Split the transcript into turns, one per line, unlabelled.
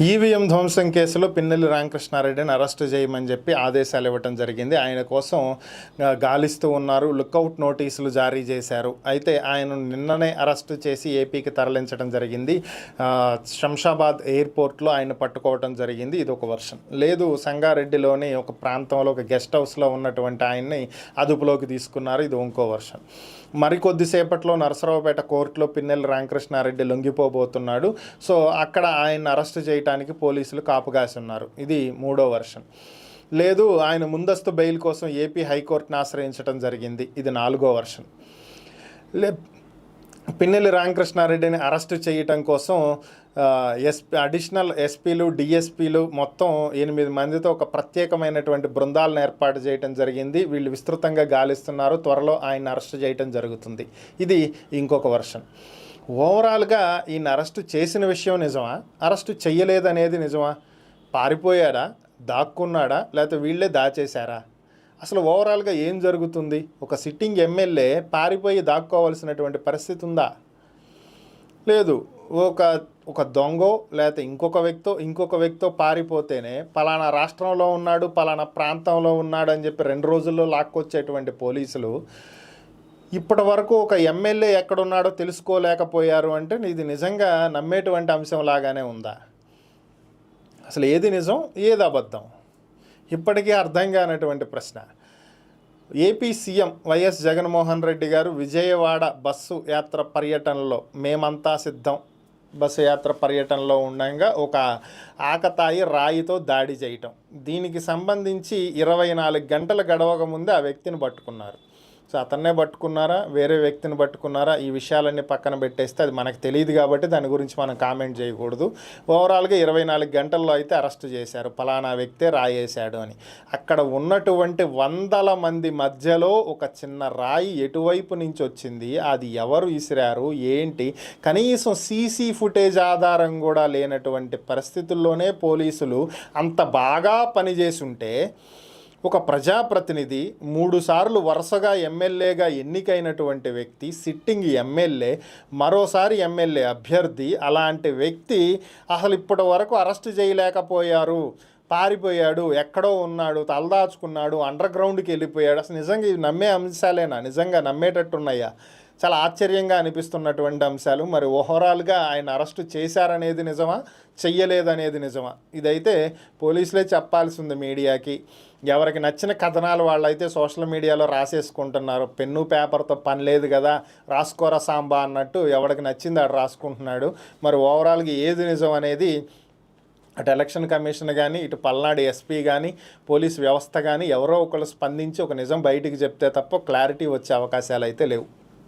EVM ధ్వంసం కేసులో Pinnelli రామకృష్ణారెడ్డిని arrest చేయమని చెప్పి ఆదేశాలు ఇవ్వటం జరిగింది. ఆయన కోసం గాలిస్తూ ఉన్నారు. లుకౌట్ నోటీసులు జారీ చేశారు. అయితే ఆయన నిన్ననే అరెస్ట్ చేసి ఏపీకి తరలించడం జరిగింది. శంషాబాద్ ఎయిర్పోర్ట్లో ఆయన పట్టుకోవడం జరిగింది. ఇది ఒక వర్షన్. లేదు, సంగారెడ్డిలోని ఒక ప్రాంతంలో ఒక గెస్ట్ హౌస్లో ఉన్నటువంటి ఆయన్ని అదుపులోకి తీసుకున్నారు. ఇది ఇంకో వర్షన్. మరికొద్దిసేపట్లో నరసరావుపేట కోర్టులో పిన్నెల్లి రామకృష్ణారెడ్డి లొంగిపోబోతున్నాడు. సో అక్కడ ఆయన అరెస్ట్ చేయడానికి పోలీసులు కాపుగాసి ఉన్నారు. ఇది మూడో వర్షన్. లేదు, ఆయన ముందస్తు బెయిల్ కోసం ఏపీ హైకోర్టును ఆశ్రయించడం జరిగింది. ఇది నాలుగో వర్షన్. పిన్నెల్లి రామకృష్ణారెడ్డిని అరెస్ట్ చేయటం కోసం అడిషనల్ ఎస్పీలు, డిఎస్పీలు మొత్తం 8 మందితో ఒక ప్రత్యేకమైనటువంటి బృందాలను ఏర్పాటు చేయడం జరిగింది. వీళ్ళు విస్తృతంగా గాలిస్తున్నారు. త్వరలో ఆయన అరెస్ట్ చేయటం జరుగుతుంది. ఇది ఇంకొక వర్షన్. ఓవరాల్గా ఈయన అరెస్టు చేసిన విషయం నిజమా, అరెస్టు చెయ్యలేదనేది నిజమా, పారిపోయాడా, దాక్కున్నాడా, లేకపోతే వీళ్ళే దాచేశారా, అసలు ఓవరాల్గా ఏం జరుగుతుంది? ఒక సిట్టింగ్ ఎమ్మెల్యే పారిపోయి దాక్కోవాల్సినటువంటి పరిస్థితి ఉందా? లేదు. ఒక దొంగో లేకపోతే ఇంకొక వ్యక్తో పారిపోతేనే పలానా రాష్ట్రంలో ఉన్నాడు, పలానా ప్రాంతంలో ఉన్నాడు అని చెప్పి 2 రోజుల్లో లాక్కొచ్చేటువంటి పోలీసులు ఇప్పటి వరకు ఒక ఎమ్మెల్యే ఎక్కడున్నాడో తెలుసుకోలేకపోయారు అంటే ఇది నిజంగా నమ్మేటువంటి అంశం లాగానే ఉందా? అసలు ఏది నిజం, ఏది అబద్ధం ఇప్పటికీ అర్థం కానటువంటి ప్రశ్న. AP CM YS Jaganmohan Reddy గారు విజయవాడ బస్సు యాత్ర పర్యటనలో మేమంతా సిద్ధం బస్సు యాత్ర పర్యటనలో ఉండగా ఒక ఆకతాయి రాయితో దాడి చేయటం, దీనికి సంబంధించి 24 గంటలు గడవక ముందే ఆ వ్యక్తిని పట్టుకున్నారు. సో అతన్నే పట్టుకున్నారా, వేరే వ్యక్తిని పట్టుకున్నారా, ఈ విషయాలన్నీ పక్కన పెట్టేస్తే అది మనకు తెలియదు కాబట్టి దాని గురించి మనం కామెంట్ చేయకూడదు. ఓవరాల్గా 24 గంటల్లో అయితే అరెస్ట్ చేశారు, పలానా వ్యక్తే రాయేశాడు అని. అక్కడ ఉన్నటువంటి 100 మంది మధ్యలో ఒక చిన్న రాయి ఎటువైపు నుంచి వచ్చింది, అది ఎవరు విసిరారు, ఏంటి, కనీసం సీసీ ఫుటేజ్ ఆధారం కూడా లేనటువంటి పరిస్థితుల్లోనే పోలీసులు అంత బాగా పనిచేసి ఉంటే, ఒక ప్రజాప్రతినిధి 3 సార్లు వరుసగా ఎమ్మెల్యేగా ఎన్నికైనటువంటి వ్యక్తి, సిట్టింగ్ ఎమ్మెల్యే, మరోసారి ఎమ్మెల్యే అభ్యర్థి, అలాంటి వ్యక్తి అసలు ఇప్పటి వరకు అరెస్ట్ చేయలేకపోయారు, పారిపోయాడు, ఎక్కడో ఉన్నాడు, తలదాచుకున్నాడు, అండర్ గ్రౌండ్కి వెళ్ళిపోయాడు. అసలు నిజంగా ఇవి నమ్మే అంశాలేనా? నిజంగా నమ్మేటట్టున్నాయా? చాలా ఆశ్చర్యంగా అనిపిస్తున్నటువంటి అంశాలు. మరి ఓవరాల్గా ఆయన అరెస్టు చేశారనేది నిజమా, చెయ్యలేదనేది నిజమా? ఇదైతే పోలీసులే చెప్పాల్సి ఉంది మీడియాకి. ఎవరికి నచ్చిన కథనాలు వాళ్ళైతే సోషల్ మీడియాలో రాసేసుకుంటున్నారు. పెన్ను పేపర్తో పని లేదు కదా, రాసుకోరా సాంబా అన్నట్టు ఎవరికి నచ్చింది ఆడు రాసుకుంటున్నాడు. మరి ఓవరాల్గా ఏది నిజం అనేది అటు ఎలక్షన్ కమిషన్ కానీ, ఇటు పల్నాడు ఎస్పీ కానీ, పోలీస్ వ్యవస్థ కానీ ఎవరో ఒకరు స్పందించి ఒక నిజం బయటికి చెప్తే తప్ప క్లారిటీ వచ్చే అవకాశాలు అయితే లేవు.